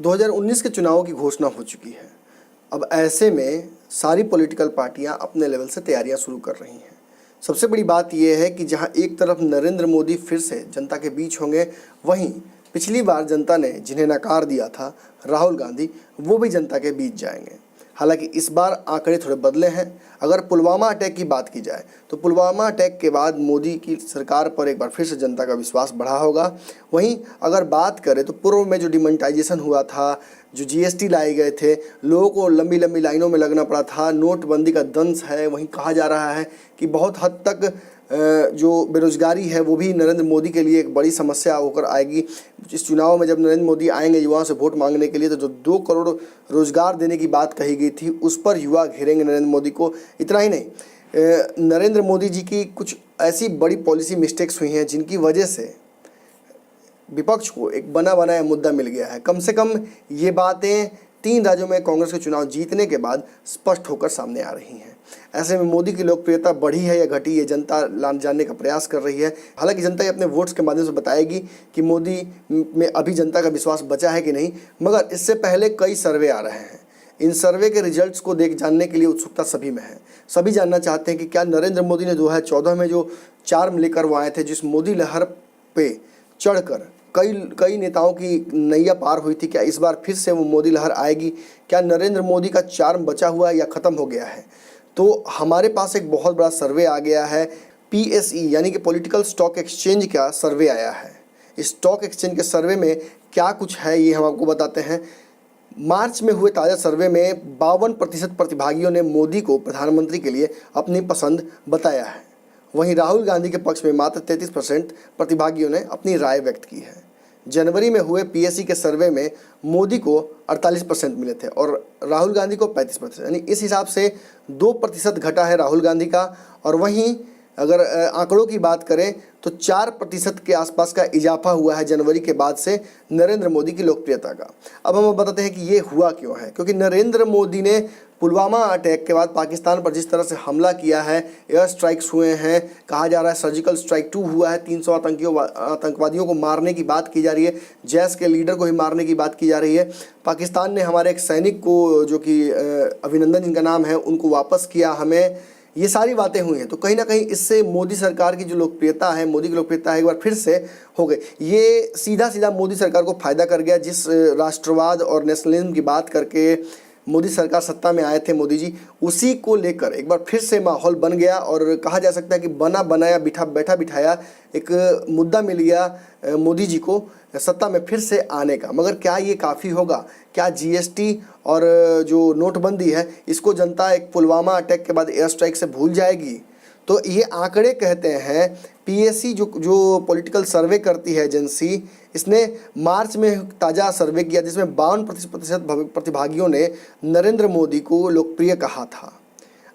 2019 के चुनावों की घोषणा हो चुकी है। अब ऐसे में सारी पॉलिटिकल पार्टियां अपने लेवल से तैयारियां शुरू कर रही हैं। सबसे बड़ी बात यह है कि जहां एक तरफ नरेंद्र मोदी फिर से जनता के बीच होंगे, वहीं पिछली बार जनता ने जिन्हें नकार दिया था राहुल गांधी, वो भी जनता के बीच जाएंगे। हालांकि इस बार आंकड़े थोड़े बदले हैं। अगर पुलवामा अटैक की बात की जाए तो पुलवामा अटैक के बाद मोदी की सरकार पर एक बार फिर से जनता का विश्वास बढ़ा होगा। वहीं अगर बात करें तो पूर्व में जो डिमोनेटाइजेशन हुआ था, जो जीएसटी लाए गए थे, लोगों को लंबी लंबी लाइनों में लगना पड़ा था, नोटबंदी का दंश है, वहीं कहा जा रहा है कि बहुत हद तक जो बेरोजगारी है वो भी नरेंद्र मोदी के लिए एक बड़ी समस्या होकर आएगी। इस चुनाव में जब नरेंद्र मोदी आएंगे युवाओं से वोट मांगने के लिए, तो जो 2 करोड़ रोजगार देने की बात कही गई थी उस पर युवा घेरेंगे नरेंद्र मोदी को। इतना ही नहीं, नरेंद्र मोदी जी की कुछ ऐसी बड़ी पॉलिसी मिस्टेक्स हुई हैं जिनकी वजह से विपक्ष को एक बना बनाया मुद्दा मिल गया है। कम से कम ये बातें 3 राज्यों में कांग्रेस के चुनाव जीतने के बाद स्पष्ट होकर सामने आ रही हैं। ऐसे में मोदी की लोकप्रियता बढ़ी है या घटी, ये जनता जानने का प्रयास कर रही है। हालांकि जनता ये अपने वोट्स के माध्यम से बताएगी कि मोदी में अभी जनता का विश्वास बचा है कि नहीं, मगर इससे पहले कई सर्वे आ रहे हैं। इन सर्वे के रिजल्ट्स को जानने के लिए उत्सुकता सभी में है। सभी जानना चाहते हैं कि क्या नरेंद्र मोदी ने 2014 में जो चार्म लेकर वो आए थे, जिस मोदी लहर पे चढ़कर कई नेताओं की नैया पार हुई थी, क्या इस बार फिर से वो मोदी लहर आएगी? क्या नरेंद्र मोदी का चार्म बचा हुआ है या ख़त्म हो गया है? तो हमारे पास एक बहुत बड़ा सर्वे आ गया है। PSE यानी कि पॉलिटिकल स्टॉक एक्सचेंज का सर्वे आया है। इस स्टॉक एक्सचेंज के सर्वे में क्या कुछ है ये हम आपको बताते हैं। मार्च में हुए ताज़ा सर्वे में 52% प्रतिभागियों ने मोदी को प्रधानमंत्री के लिए अपनी पसंद बताया है। वहीं राहुल गांधी के पक्ष में मात्र 33% प्रतिभागियों ने अपनी राय व्यक्त की है। जनवरी में हुए PSE के सर्वे में मोदी को 48% मिले थे और राहुल गांधी को 35%, यानी इस हिसाब से 2% घटा है राहुल गांधी का। और वहीं अगर आंकड़ों की बात करें तो 4% के आसपास का इजाफा हुआ है जनवरी के बाद से नरेंद्र मोदी की लोकप्रियता का। अब हम बताते हैं कि ये हुआ क्यों है। क्योंकि नरेंद्र मोदी ने पुलवामा अटैक के बाद पाकिस्तान पर जिस तरह से हमला किया है, एयर स्ट्राइक्स हुए हैं, कहा जा रहा है सर्जिकल स्ट्राइक 2 हुआ है, 300 आतंकवादियों को मारने की बात की जा रही है, जैश के लीडर को ही मारने की बात की जा रही है। पाकिस्तान ने हमारे एक सैनिक को, जो कि अभिनंदन जिनका नाम है, उनको वापस किया हमें, ये सारी बातें हुई हैं। तो कहीं ना कहीं इससे मोदी सरकार की जो लोकप्रियता है, मोदी की लोकप्रियता है, एक बार फिर से हो गई। ये सीधा सीधा मोदी सरकार को फ़ायदा कर गया। जिस राष्ट्रवाद और नेशनलिज्म की बात करके मोदी सरकार सत्ता में आए थे मोदी जी, उसी को लेकर एक बार फिर से माहौल बन गया और कहा जा सकता है कि बना बनाया बैठा बिठाया एक मुद्दा मिल गया मोदी जी को सत्ता में फिर से आने का। मगर क्या ये काफ़ी होगा? क्या GST और जो नोटबंदी है इसको जनता एक पुलवामा अटैक के बाद एयर स्ट्राइक से भूल जाएगी? तो ये आंकड़े कहते हैं। PSE जो पॉलिटिकल सर्वे करती है एजेंसी, इसने मार्च में ताज़ा सर्वे किया जिसमें 52% प्रतिभागियों ने नरेंद्र मोदी को लोकप्रिय कहा था।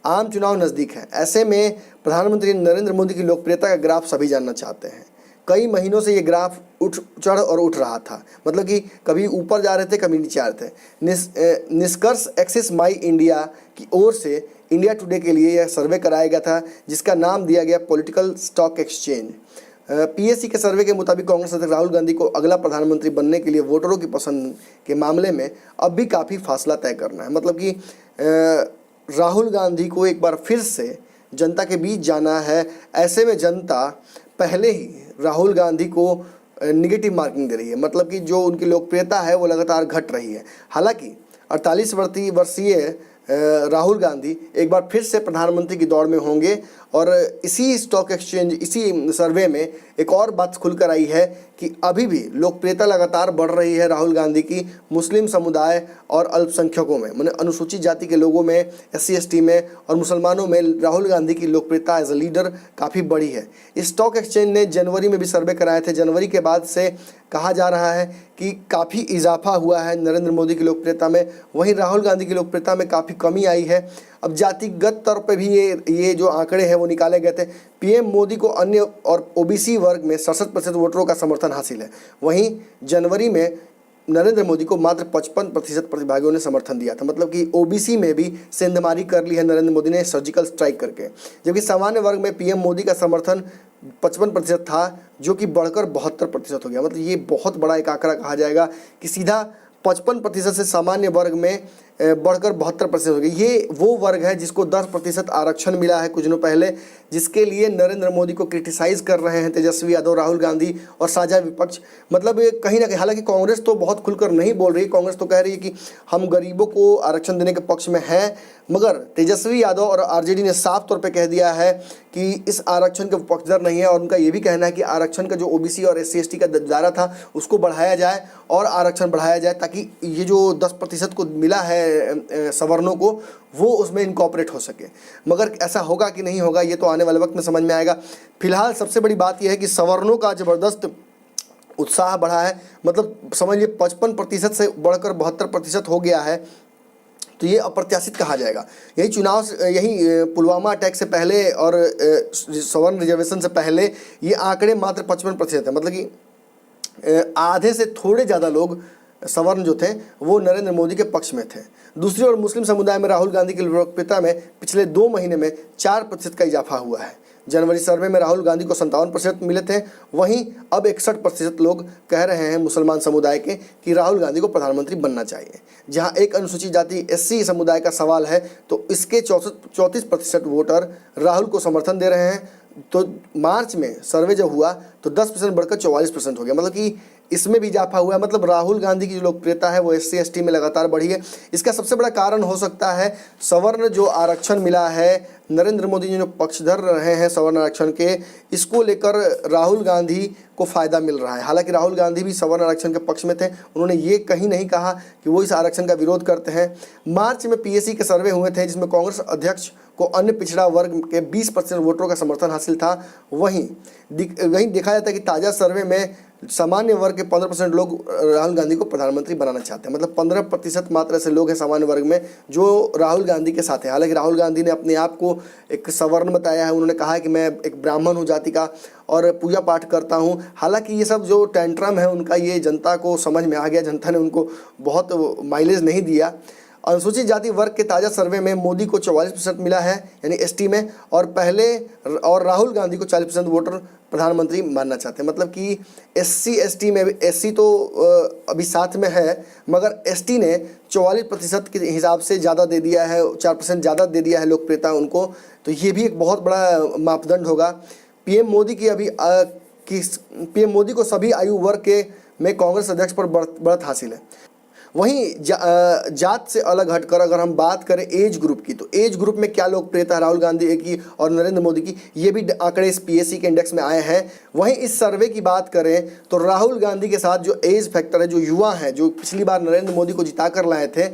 आम चुनाव नज़दीक है, ऐसे में प्रधानमंत्री नरेंद्र मोदी की लोकप्रियता का ग्राफ सभी जानना चाहते हैं। कई महीनों से ये ग्राफ चढ़ और उठ रहा था, मतलब कि कभी ऊपर जा रहे थे, कभी नीचे आ रहे थे। निष्कर्ष एक्सिस माई इंडिया की ओर से इंडिया टुडे के लिए यह सर्वे कराया गया था, जिसका नाम दिया गया पॉलिटिकल स्टॉक एक्सचेंज। PSE के सर्वे के मुताबिक कांग्रेस अध्यक्ष राहुल गांधी को अगला प्रधानमंत्री बनने के लिए वोटरों की पसंद के मामले में अब भी काफ़ी फासला तय करना है। मतलब कि राहुल गांधी को एक बार फिर से जनता के बीच जाना है। ऐसे में जनता पहले ही राहुल गांधी को निगेटिव मार्किंग दे रही है, मतलब कि जो उनकी लोकप्रियता है वो लगातार घट रही है। हालांकि 48 वर्षीय राहुल गांधी एक बार फिर से प्रधानमंत्री की दौड़ में होंगे। और इसी स्टॉक एक्सचेंज, इसी सर्वे में एक और बात खुलकर आई है कि अभी भी लोकप्रियता लगातार बढ़ रही है राहुल गांधी की मुस्लिम समुदाय और अल्पसंख्यकों में, माने अनुसूचित जाति के लोगों में, SC ST में और मुसलमानों में राहुल गांधी की लोकप्रियता एज अ लीडर काफ़ी बड़ी है। इस स्टॉक एक्सचेंज ने जनवरी में भी सर्वे कराए थे। जनवरी के बाद से कहा जा रहा है कि काफ़ी इजाफा हुआ है नरेंद्र मोदी की लोकप्रियता में, वहीं राहुल गांधी की लोकप्रियता में काफ़ी कमी आई है। अब जातिगत तौर पे भी ये जो आंकड़े हैं वो निकाले गए थे। PM मोदी को अन्य और OBC वर्ग में 67% वोटरों का समर्थन हासिल है। वहीं जनवरी में नरेंद्र मोदी को मात्र 55% प्रतिभागियों ने समर्थन दिया था। मतलब कि OBC में भी सेंधमारी कर ली है नरेंद्र मोदी ने सर्जिकल स्ट्राइक करके। जबकि सामान्य वर्ग में PM मोदी का समर्थन 55% था, जो कि बढ़कर 72% हो गया। मतलब ये बहुत बड़ा एक आंकड़ा कहा जाएगा कि सीधा 55% से सामान्य वर्ग में बढ़कर 72% हो गई। ये वो वर्ग है जिसको 10% आरक्षण मिला है कुछ दिनों पहले, जिसके लिए नरेंद्र मोदी को क्रिटिसाइज़ कर रहे हैं तेजस्वी यादव, राहुल गांधी और साझा विपक्ष। मतलब ये कहीं ना कहीं, हालांकि कांग्रेस तो बहुत खुलकर नहीं बोल रही, कांग्रेस तो कह रही है कि हम गरीबों को आरक्षण देने के पक्ष में हैं, मगर तेजस्वी यादव और आरजेडी ने साफ तौर पे कह दिया है कि इस आरक्षण के पक्षधर नहीं है। और उनका ये भी कहना है कि आरक्षण का जो ओबीसी और एससी एसटी का दायरा था उसको बढ़ाया जाए और आरक्षण बढ़ाया जाए, ताकि ये जो 10% को मिला है सवर्णों को, वो उसमें इनकॉर्पोरेट हो सके। मगर ऐसा होगा कि नहीं होगा, ये तो आने वाले वक्त में समझ में आएगा। फिलहाल सबसे बड़ी बात यह है कि सवर्णों का ज़बरदस्त उत्साह बढ़ा है, मतलब समझिए 55% से बढ़कर 72% हो गया है। तो ये अप्रत्याशित कहा जाएगा। यही चुनाव, यही पुलवामा अटैक से पहले और सवर्ण रिजर्वेशन से पहले ये आंकड़े मात्र 55% है। मतलब कि आधे से थोड़े ज़्यादा लोग सवर्ण जो थे वो नरेंद्र मोदी के पक्ष में थे। दूसरी ओर मुस्लिम समुदाय में राहुल गांधी की लोकप्रियता में पिछले 2 महीने में 4% का इजाफा हुआ है। जनवरी सर्वे में राहुल गांधी को 57% मिले थे, वहीं अब 61% लोग कह रहे हैं मुसलमान समुदाय के कि राहुल गांधी को प्रधानमंत्री बनना चाहिए। जहां एक अनुसूचित जाति एससी समुदाय का सवाल है तो इसके 34% वोटर राहुल को समर्थन दे रहे हैं। तो मार्च में सर्वे जब हुआ तो 10% बढ़कर 44% हो गया। मतलब कि इसमें भी इजाफा हुआ है। मतलब राहुल गांधी की जो लोकप्रियता है वो एससी एसटी में लगातार बढ़ी है। इसका सबसे बड़ा कारण हो सकता है सवर्ण जो आरक्षण मिला है, नरेंद्र मोदी जी जो पक्षधर रहे हैं सवर्ण आरक्षण के, इसको लेकर राहुल गांधी को फ़ायदा मिल रहा है। हालांकि राहुल गांधी भी सवर्ण आरक्षण के पक्ष में थे, उन्होंने ये कहीं नहीं कहा कि वो इस आरक्षण का विरोध करते हैं। मार्च में पीएससी के सर्वे हुए थे जिसमें कांग्रेस अध्यक्ष को अन्य पिछड़ा वर्ग के 20% वोटरों का समर्थन हासिल था। वहीं देखा जाता है कि ताज़ा सर्वे में सामान्य वर्ग के 15% लोग राहुल गांधी को प्रधानमंत्री बनाना चाहते हैं। मतलब 15% मात्र ऐसे लोग हैं सामान्य वर्ग में जो राहुल गांधी के साथ हैं। हालांकि राहुल गांधी ने अपने आप को एक सवर्ण बताया है, उन्होंने कहा है कि मैं एक ब्राह्मण हूँ जाति का और पूजा पाठ करता हूँ। हालांकि ये सब जो टेंट्रम है उनका, ये जनता को समझ में आ गया, जनता ने उनको बहुत माइलेज नहीं दिया। अनुसूचित जाति वर्ग के ताज़ा सर्वे में मोदी को 44% मिला है यानी एसटी में, और राहुल गांधी को 40% वोटर प्रधानमंत्री मानना चाहते हैं। मतलब कि एससी एसटी में, एससी तो अभी साथ में है मगर एसटी ने 44% के हिसाब से ज़्यादा दे दिया है, 4% ज़्यादा दे दिया है लोकप्रियता उनको। तो ये भी एक बहुत बड़ा मापदंड होगा। पीएम मोदी को सभी आयु वर्ग के में कांग्रेस अध्यक्ष पर बढ़त हासिल है। वहीं जात से अलग हटकर अगर हम बात करें एज ग्रुप की, तो एज ग्रुप में क्या लोकप्रियता है राहुल गांधी की और नरेंद्र मोदी की, ये भी आंकड़े इस पीएससी के इंडेक्स में आए हैं। वहीं इस सर्वे की बात करें तो राहुल गांधी के साथ जो एज फैक्टर है, जो युवा हैं, जो पिछली बार नरेंद्र मोदी को जिता कर लाए थे,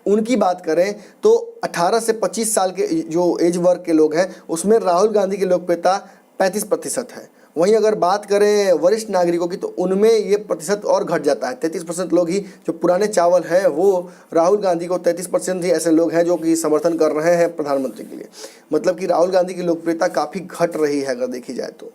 उनकी बात करें तो 18 से 25 साल के जो एज वर्ग के लोग हैं उसमें राहुल गांधी की लोकप्रियता 35% है। वहीं अगर बात करें वरिष्ठ नागरिकों की तो उनमें ये प्रतिशत और घट जाता है। 33% लोग ही, जो पुराने चावल हैं, वो राहुल गांधी को 33% ही ऐसे लोग हैं जो कि समर्थन कर रहे हैं प्रधानमंत्री के लिए। मतलब कि राहुल गांधी की लोकप्रियता काफ़ी घट रही है अगर देखी जाए तो।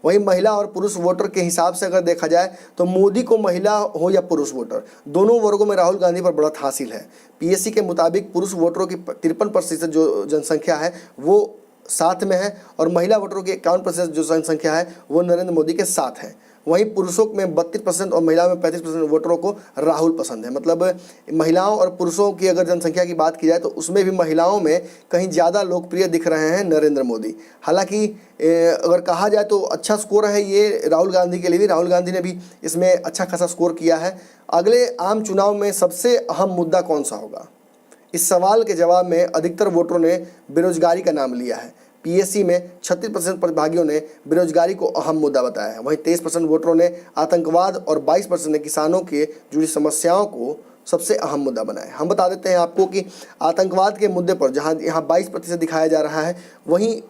वहीं महिला और पुरुष वोटर के हिसाब से अगर देखा जाए तो मोदी को महिला हो या पुरुष वोटर, दोनों वर्गों में राहुल गांधी पर बढ़त हासिल है। पीएससी के मुताबिक पुरुष वोटरों की 53% जो जनसंख्या है वो साथ में है और महिला वोटरों की 51% जो जनसंख्या है वो नरेंद्र मोदी के साथ है। वहीं पुरुषों में 32% और महिलाओं में 35% वोटरों को राहुल पसंद है। मतलब महिलाओं और पुरुषों की अगर जनसंख्या की बात की जाए तो उसमें भी महिलाओं में कहीं ज़्यादा लोकप्रिय दिख रहे हैं नरेंद्र मोदी। हालांकि अगर कहा जाए तो अच्छा स्कोर है ये राहुल गांधी के लिए भी, राहुल गांधी ने भी इसमें अच्छा खासा स्कोर किया है। अगले आम चुनाव में सबसे अहम मुद्दा कौन सा होगा, इस सवाल के जवाब में अधिकतर वोटरों ने बेरोजगारी का नाम लिया है। पीएससी में 36% प्रतिभागियों ने बेरोजगारी को अहम मुद्दा बताया है। वहीं 23% वोटरों ने आतंकवाद और 22% ने किसानों के जुड़ी समस्याओं को सबसे अहम मुद्दा बनाया। हम बता देते हैं आपको कि आतंकवाद के मुद्दे पर जहां यहाँ 22% दिखाया जा रहा है, वहीं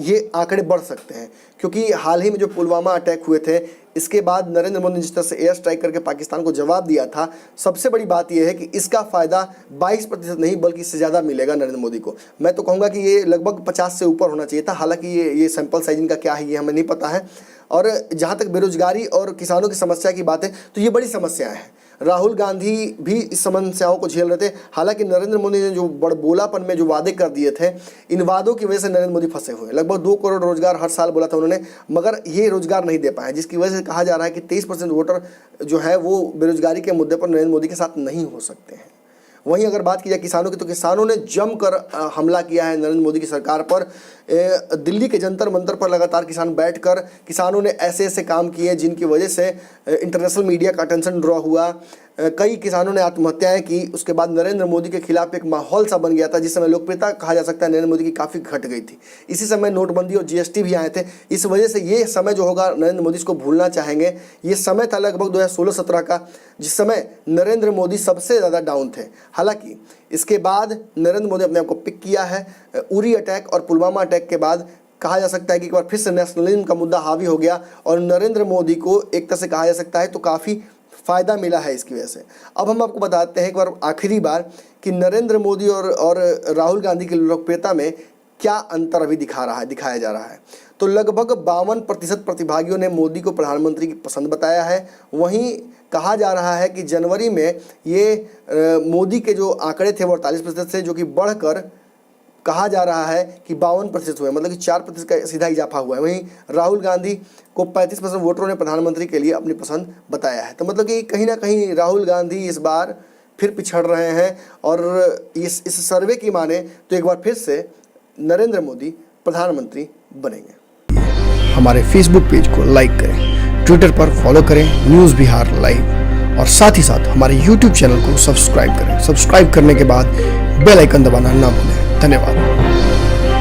ये आंकड़े बढ़ सकते हैं क्योंकि हाल ही में जो पुलवामा अटैक हुए थे इसके बाद नरेंद्र मोदी ने जिस तरह से एयर स्ट्राइक करके पाकिस्तान को जवाब दिया था, सबसे बड़ी बात यह है कि इसका फ़ायदा 22% नहीं बल्कि इससे ज़्यादा मिलेगा नरेंद्र मोदी को। मैं तो कहूँगा कि ये लगभग 50 से ऊपर होना चाहिए था। हालांकि ये सैंपल साइज इनका क्या है ये हमें नहीं पता है। और जहाँ तक बेरोजगारी और किसानों की समस्या की बात है तो ये बड़ी समस्याएँ हैं। राहुल गांधी भी इस समस्याओं को झेल रहे थे। हालांकि नरेंद्र मोदी ने जो बड़बोलापन में जो वादे कर दिए थे, इन वादों की वजह से नरेंद्र मोदी फंसे हुए। लगभग 2 करोड़ रोजगार हर साल बोला था उन्होंने, मगर ये रोजगार नहीं दे पाए, जिसकी वजह से कहा जा रहा है कि 23% वोटर जो है वो बेरोजगारी के मुद्दे पर नरेंद्र मोदी के साथ नहीं हो सकते हैं। वहीं अगर बात की जाए किसानों की, तो किसानों ने जमकर हमला किया है नरेंद्र मोदी की सरकार पर। दिल्ली के जंतर मंतर पर लगातार किसान बैठकर किसानों ने ऐसे ऐसे काम किए जिनकी वजह से इंटरनेशनल मीडिया का अटेंशन ड्रॉ हुआ। कई किसानों ने आत्महत्याएं की। उसके बाद नरेंद्र मोदी के खिलाफ एक माहौल सा बन गया था, जिस समय लोकप्रियता कहा जा सकता है नरेंद्र मोदी की काफ़ी घट गई थी। इसी समय नोटबंदी और जीएसटी भी आए थे। इस वजह से ये समय जो होगा नरेंद्र मोदी इसको भूलना चाहेंगे। ये समय था लगभग 2016-17 का, जिस समय नरेंद्र मोदी सबसे ज़्यादा डाउन थे। हालांकि इसके बाद नरेंद्र मोदी अपने आप को पिक किया है। उरी अटैक और पुलवामा अटैक के बाद कहा जा सकता है कि एक बार फिर से नेशनलिज्म का मुद्दा हावी हो गया और नरेंद्र मोदी को एक तरह से कहा जा सकता है तो काफ़ी फ़ायदा मिला है इसकी वजह से। अब हम आपको बताते हैं एक बार आखिरी बार कि नरेंद्र मोदी और राहुल गांधी की लोकप्रियता में क्या अंतर अभी दिखाया जा रहा है। तो लगभग 52% प्रतिभागियों ने मोदी को प्रधानमंत्री की पसंद बताया है। वहीं कहा जा रहा है कि जनवरी में ये मोदी के जो आंकड़े थे वो 48% से, जो कि बढ़कर कहा जा रहा है कि 52% हुए, मतलब कि 4% का सीधा इजाफा हुआ है। वहीं राहुल गांधी को 35% वोटरों ने प्रधानमंत्री के लिए अपनी पसंद बताया है। तो मतलब कि कहीं ना कहीं राहुल गांधी इस बार फिर पिछड़ रहे हैं और इस सर्वे की माने तो एक बार फिर से नरेंद्र मोदी प्रधानमंत्री बनेंगे। हमारे फेसबुक पेज को लाइक करें, ट्विटर पर फॉलो करें न्यूज़ बिहार लाइव, और साथ ही साथ हमारे यूट्यूब चैनल को सब्सक्राइब करें। सब्सक्राइब करने के बाद बेल आइकन दबाना ना भूलें। धन्यवाद।